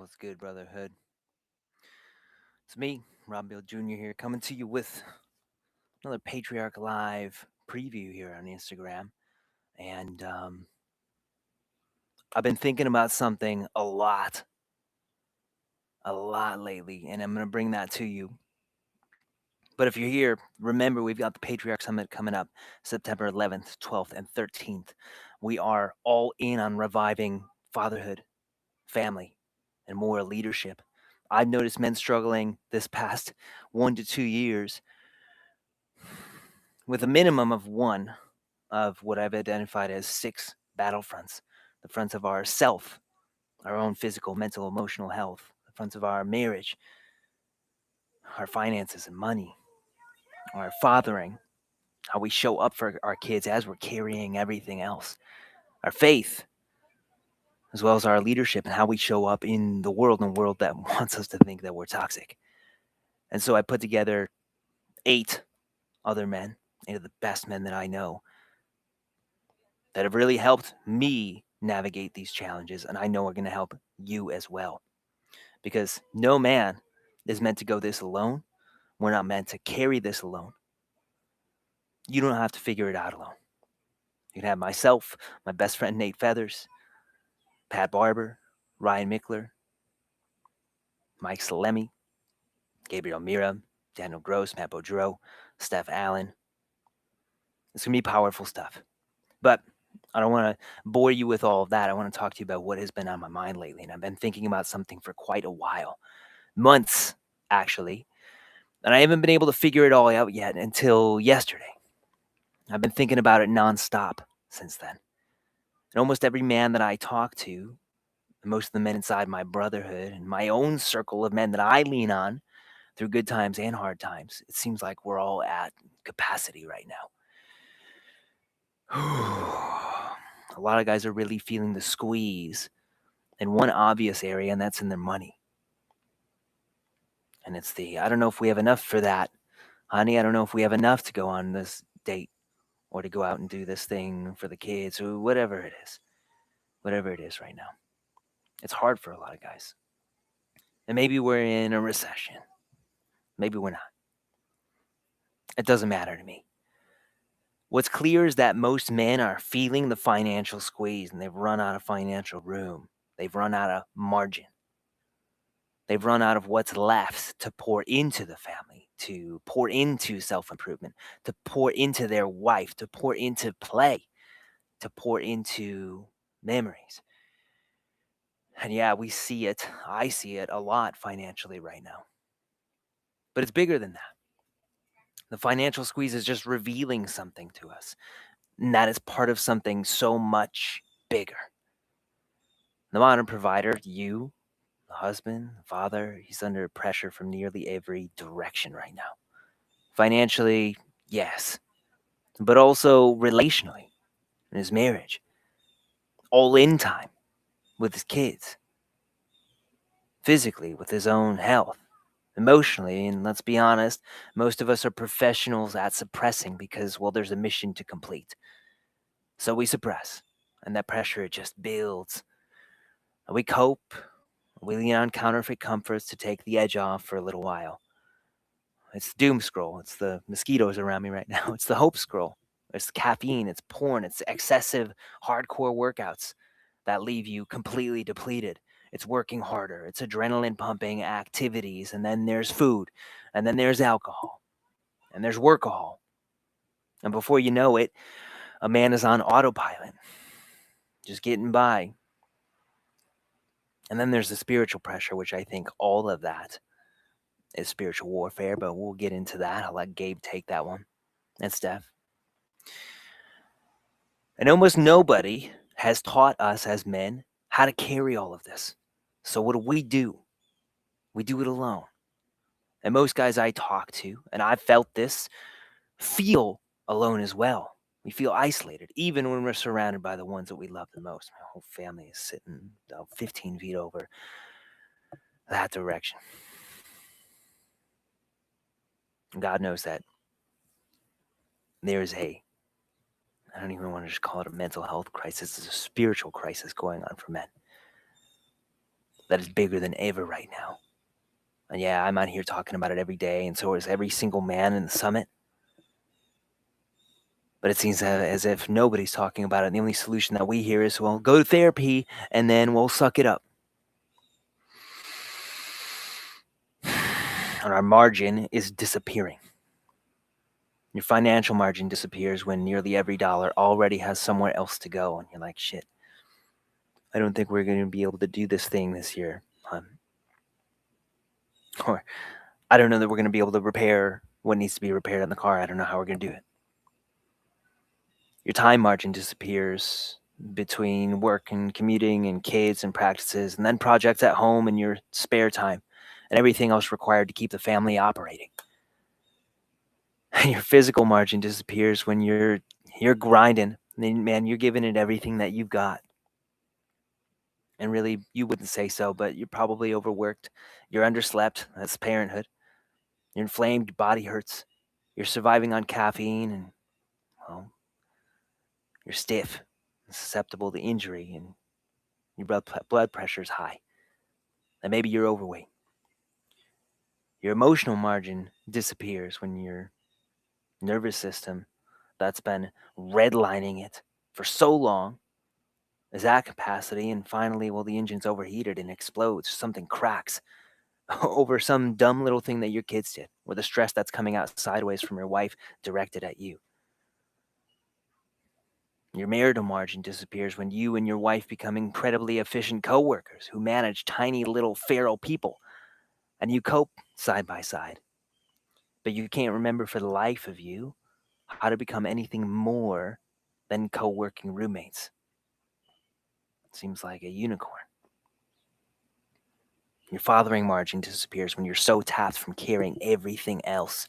What's good, Brotherhood? It's me, Rob Bill Jr. here, coming to you with another Patriarch Live preview here on Instagram. And I've been thinking about something a lot lately, and I'm going to bring that to you. But if you're here, remember we've got the Patriarch Summit coming up September 11th, 12th, and 13th. We are all in on reviving fatherhood, family, and moral leadership. I've noticed men struggling this past 1 to 2 years with a minimum of one of what I've identified as six battlefronts: the fronts of our self, our own physical, mental, emotional health, the fronts of our marriage, our finances and money, our fathering, how we show up for our kids as we're carrying everything else, our faith, as well as our leadership and how we show up in the world, and a world that wants us to think that we're toxic. And so I put together 8 other men, 8 of the best men that I know, that have really helped me navigate these challenges, and I know are going to help you as well. Because no man is meant to go this alone. We're not meant to carry this alone. You don't have to figure it out alone. You can have myself, my best friend Nate Feathers, Pat Barber, Ryan Mickler, Mike Salemi, Gabriel Mira, Daniel Gross, Matt Boudreau, Steph Allen. It's going to be powerful stuff. But I don't want to bore you with all of that. I want to talk to you about what has been on my mind lately. And I've been thinking about something for quite a while, months actually. And I haven't been able to figure it all out yet until yesterday. I've been thinking about it nonstop since then. And almost every man that I talk to, most of the men inside my brotherhood and my own circle of men that I lean on through good times and hard times, it seems like we're all at capacity right now. A lot of guys are really feeling the squeeze in one obvious area, and that's in their money. And it's I don't know if we have enough for that. Honey, I don't know if we have enough to go on this date or to go out and do this thing for the kids or whatever it is. Whatever it is right now. It's hard for a lot of guys. And maybe we're in a recession. Maybe we're not. It doesn't matter to me. What's clear is that most men are feeling the financial squeeze, and they've run out of financial room. They've run out of margin. They've run out of what's left to pour into the family, to pour into self-improvement, to pour into their wife, to pour into play, to pour into memories. And yeah, we see it. I see it a lot financially right now. But it's bigger than that. The financial squeeze is just revealing something to us. And that is part of something so much bigger. The modern provider, you, the husband, the father, he's under pressure from nearly every direction right now. Financially, yes, but also relationally, in his marriage, all in time with his kids, physically with his own health, emotionally. And let's be honest, most of us are professionals at suppressing because, well, there's a mission to complete. So we suppress, and that pressure just builds. We cope, we lean on counterfeit comforts to take the edge off for a little while. It's doom scroll. It's the mosquitoes around me right now. It's the hope scroll. It's caffeine. It's porn. It's excessive hardcore workouts that leave you completely depleted. It's working harder. It's adrenaline pumping activities. And then there's food. And then there's alcohol. And there's workahol. And before you know it, a man is on autopilot, just getting by. And then there's the spiritual pressure, which I think all of that is spiritual warfare, but we'll get into that. I'll let Gabe take that one. And Steph. And almost nobody has taught us as men how to carry all of this. So what do? We do it alone. And most guys I talk to, and I've felt this, feel alone as well. We feel isolated, even when we're surrounded by the ones that we love the most. My whole family is sitting 15 feet over that direction. God knows that there's I don't even want to just call it a mental health crisis. It's a spiritual crisis going on for men. that is bigger than ever right now. And yeah, I'm out here talking about it every day, and so is every single man in the summit. But it seems as if nobody's talking about it. And the only solution that we hear is, well, go to therapy and then we'll suck it up. And our margin is disappearing. Your financial margin disappears when nearly every dollar already has somewhere else to go. And you're like, shit, I don't think we're going to be able to do this thing this year. Or I don't know that we're going to be able to repair what needs to be repaired on the car. I don't know how we're going to do it. Your time margin disappears between work and commuting and kids and practices, and then projects at home and your spare time and everything else required to keep the family operating. And your physical margin disappears when you're grinding. Man, you're giving it everything that you've got. And really, you wouldn't say so, but you're probably overworked. You're underslept. That's parenthood. You're inflamed. Your body hurts. You're surviving on caffeine, and well, you're stiff and susceptible to injury, and your blood pressure is high. And maybe you're overweight. Your emotional margin disappears when your nervous system that's been redlining it for so long is at capacity, and finally, well, the engine's overheated and explodes. Something cracks over some dumb little thing that your kids did, or the stress that's coming out sideways from your wife directed at you. Your marital margin disappears when you and your wife become incredibly efficient coworkers who manage tiny little feral people, and you cope side by side. But you can't remember for the life of you how to become anything more than co-working roommates. Seems like a unicorn. Your fathering margin disappears when you're so tapped from carrying everything else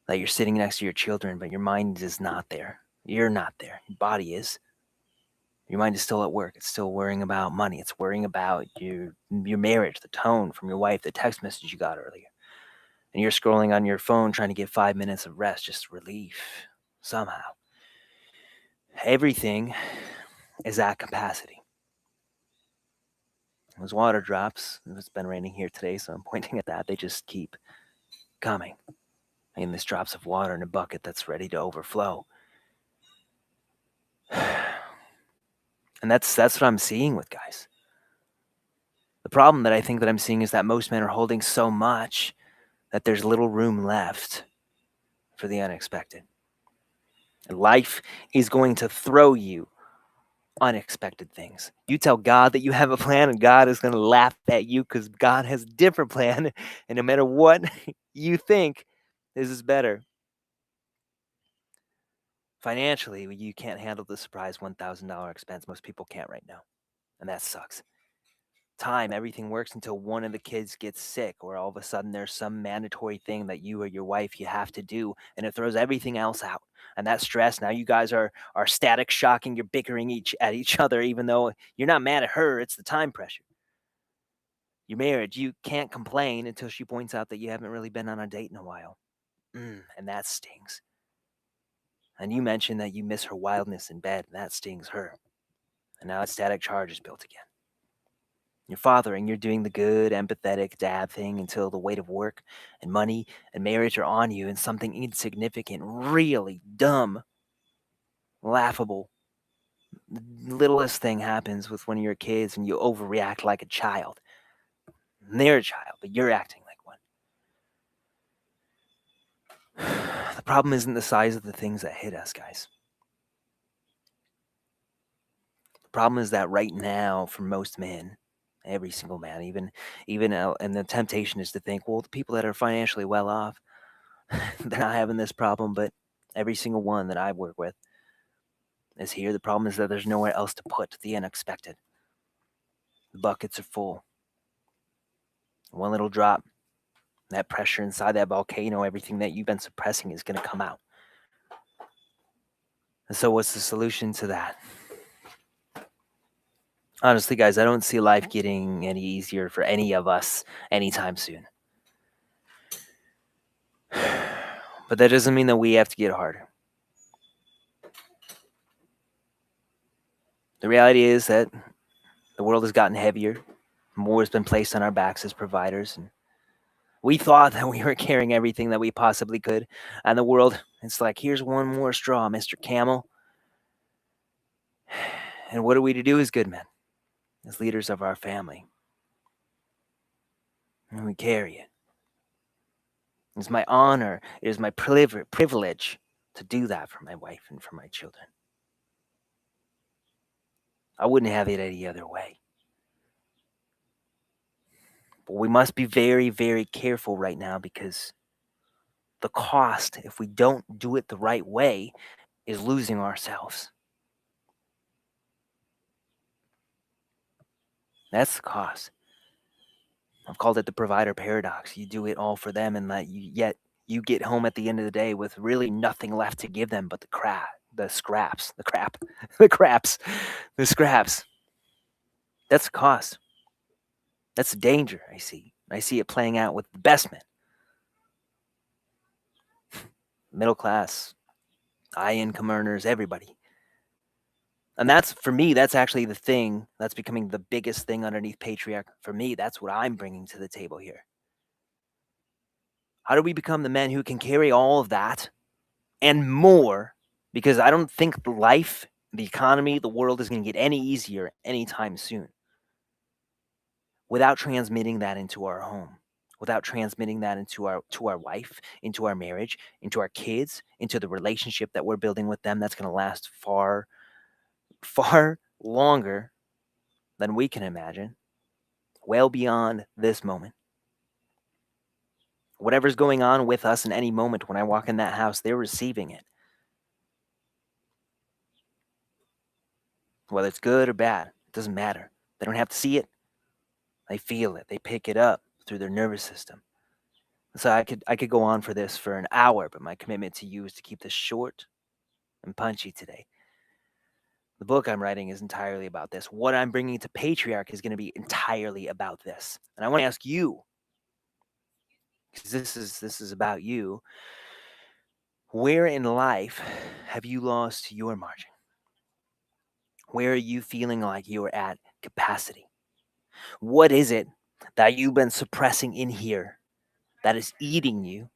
that you're sitting next to your children, but your mind is not there. You're not there. Your body is. Your mind is still at work. It's still worrying about money. It's worrying about your marriage, the tone from your wife, the text message you got earlier. And you're scrolling on your phone trying to get 5 minutes of rest, just relief somehow. Everything is at capacity. Those water drops, it's been raining here today, so I'm pointing at that. They just keep coming. And there's drops of water in a bucket that's ready to overflow. And that's what I'm seeing with guys. The problem that I think that I'm seeing is that most men are holding so much that there's little room left for the unexpected. And life is going to throw you unexpected things. You tell God that you have a plan, and God is going to laugh at you because God has a different plan. And no matter what you think, this is better. Financially, you can't handle the surprise $1,000 expense. Most people can't right now. And that sucks. Time, everything works until one of the kids gets sick, or all of a sudden there's some mandatory thing that you or your wife you have to do, and it throws everything else out. And that stress, now you guys are static shocking, you're bickering at each other, even though you're not mad at her, it's the time pressure. Your marriage, you can't complain until she points out that you haven't really been on a date in a while. And that stings. And you mentioned that you miss her wildness in bed, and that stings her. And now that static charge is built again. You're fathering, you're doing the good, empathetic dad thing until the weight of work and money and marriage are on you, and something insignificant, really dumb, laughable, littlest thing happens with one of your kids, and you overreact like a child. And they're a child, but you're acting like one. The problem isn't the size of the things that hit us, guys. The problem is that right now, for most men, every single man, even and the temptation is to think, well, the people that are financially well off, they're not having this problem, but every single one that I work with is here. The problem is that there's nowhere else to put the unexpected. The buckets are full. One little drop, that pressure inside that volcano, everything that you've been suppressing is going to come out. And so what's the solution to that? Honestly, guys, I don't see life getting any easier for any of us anytime soon. But that doesn't mean that we have to get harder. The reality is that the world has gotten heavier. More has been placed on our backs as providers, and we thought that we were carrying everything that we possibly could. And the world, it's like, here's one more straw, Mr. Camel. And what are we to do as good men, as leaders of our family? And we carry it. It's my honor, it is my privilege to do that for my wife and for my children. I wouldn't have it any other way. But we must be very, very careful right now, because the cost, if we don't do it the right way, is losing ourselves. That's the cost. I've called it the provider paradox. You do it all for them, and yet you get home at the end of the day with really nothing left to give them but the scraps. That's the cost. That's the danger I see. I see it playing out with the best men. Middle class, high income earners, everybody. And that's, for me, that's actually the thing that's becoming the biggest thing underneath Patriarch. For me, that's what I'm bringing to the table here. How do we become the men who can carry all of that and more? Because I don't think life, the economy, the world is going to get any easier anytime soon without transmitting that into our home, without transmitting that into our wife, into our marriage, into our kids, into the relationship that we're building with them. That's going to last far, far longer than we can imagine, well beyond this moment. Whatever's going on with us in any moment when I walk in that house, they're receiving it. Whether it's good or bad, it doesn't matter. They don't have to see it. They feel it. They pick it up through their nervous system. So I could go on for this for an hour, but my commitment to you is to keep this short and punchy today. The book I'm writing is entirely about this. What I'm bringing to Patriarch is going to be entirely about this. And I want to ask you, because this is about you, where in life have you lost your margin? Where are you feeling like you're at capacity? What is it that you've been suppressing in here that is eating you,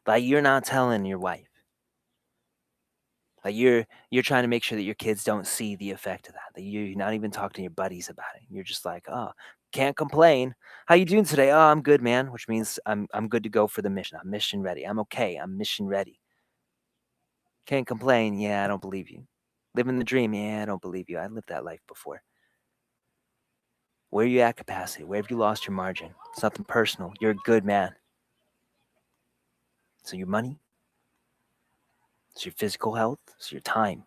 that you're not telling your wife? Like you're trying to make sure that your kids don't see the effect of that you're not even talking to your buddies about it. You're just like, oh, can't complain. How you doing today? Oh, I'm good, man, which means I'm good to go for the mission. I'm mission ready. I'm okay. I'm mission ready. Can't complain. Yeah, I don't believe you. Living the dream. Yeah, I don't believe you. I lived that life before. Where are you at capacity? Where have you lost your margin? It's nothing personal. You're a good man. So your money, it's your physical health, it's your time,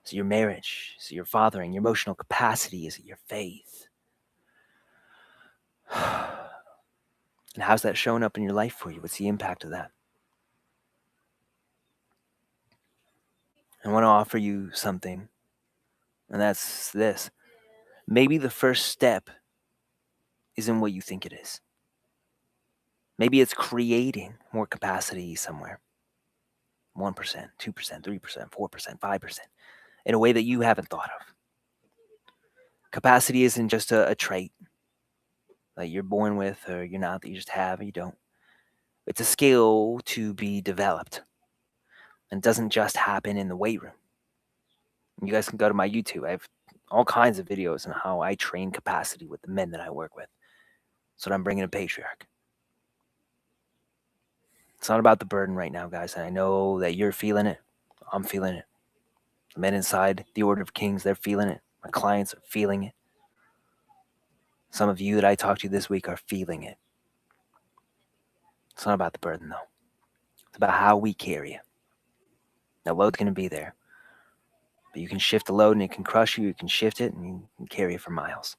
it's your marriage, it's your fathering, your emotional capacity, is it your faith? And how's that showing up in your life for you? What's the impact of that? I want to offer you something, and that's this. Maybe the first step isn't what you think it is. Maybe it's creating more capacity somewhere. 1%, 2%, 3%, 4%, 5%, in a way that you haven't thought of. Capacity isn't just a trait that you're born with, or you're not, that you just have or you don't. It's a skill to be developed. And it doesn't just happen in the weight room. You guys can go to my YouTube. I have all kinds of videos on how I train capacity with the men that I work with. That's what I'm bringing to Patriarch. It's not about the burden right now, guys. And I know that you're feeling it. I'm feeling it. The men inside the Order of Kings, they're feeling it. My clients are feeling it. Some of you that I talked to this week are feeling it. It's not about the burden, though. It's about how we carry it. The load's going to be there. But you can shift the load and it can crush you. You can shift it and you can carry it for miles.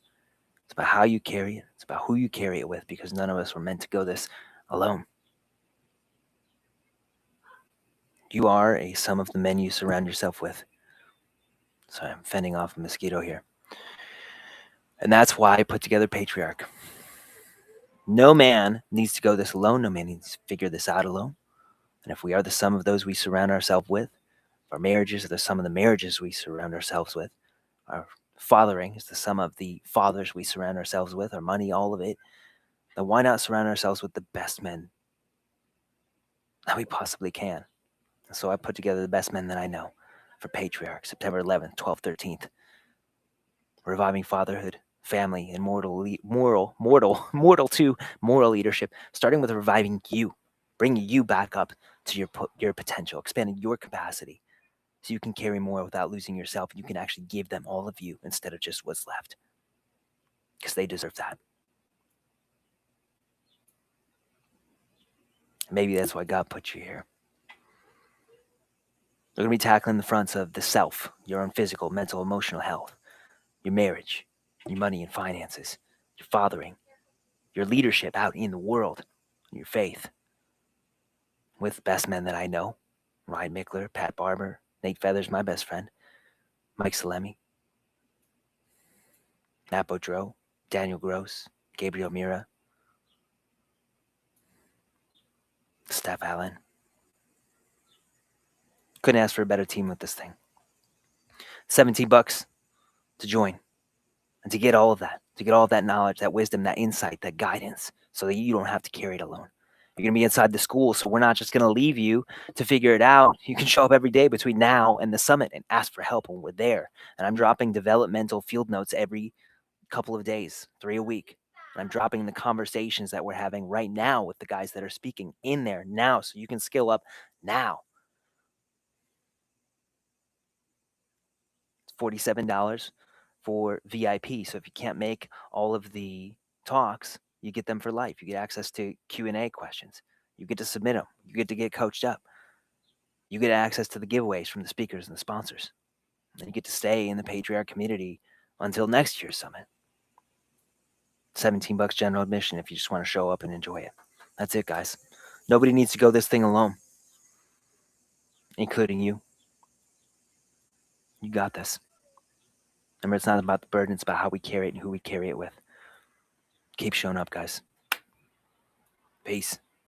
It's about how you carry it. It's about who you carry it with, because none of us were meant to go this alone. You are a sum of the men you surround yourself with. Sorry, I'm fending off a mosquito here. And that's why I put together Patriarch. No man needs to go this alone. No man needs to figure this out alone. And if we are the sum of those we surround ourselves with, our marriages are the sum of the marriages we surround ourselves with, our Fathering is the sum of the fathers we surround ourselves with, our money, all of it. Then why not surround ourselves with the best men that we possibly can? So I put together the best men that I know for Patriarch, September 11th, 12th, 13th. Reviving fatherhood, family, and mortal leadership, starting with reviving you, bringing you back up to your potential, expanding your capacity so you can carry more without losing yourself. You can actually give them all of you instead of just what's left, because they deserve that. Maybe that's why God put you here. We're going to be tackling the fronts of the self, your own physical, mental, emotional health, your marriage, your money and finances, your fathering, your leadership out in the world, your faith, with the best men that I know: Ryan Mickler, Pat Barber, Nate Feathers, my best friend, Mike Salemi, Matt Boudreau, Daniel Gross, Gabriel Mira, Steph Allen. Couldn't ask for a better team with this thing. $17 to join and to get all of that, knowledge, that wisdom, that insight, that guidance, so that you don't have to carry it alone. You're going to be inside the school, so we're not just going to leave you to figure it out. You can show up every day between now and the summit and ask for help when we're there. And I'm dropping developmental field notes every couple of days, 3 a week. And I'm dropping the conversations that we're having right now with the guys that are speaking in there now, so you can skill up now. It's $47 for VIP. So if you can't make all of the talks, you get them for life. You get access to Q&A questions. You get to submit them. You get to get coached up. You get access to the giveaways from the speakers and the sponsors. And you get to stay in the Patriarch community until next year's summit. $17 general admission if you just want to show up and enjoy it. That's it, guys. Nobody needs to go this thing alone, including you. You got this. Remember, it's not about the burden, it's about how we carry it and who we carry it with. Keep showing up, guys. Peace.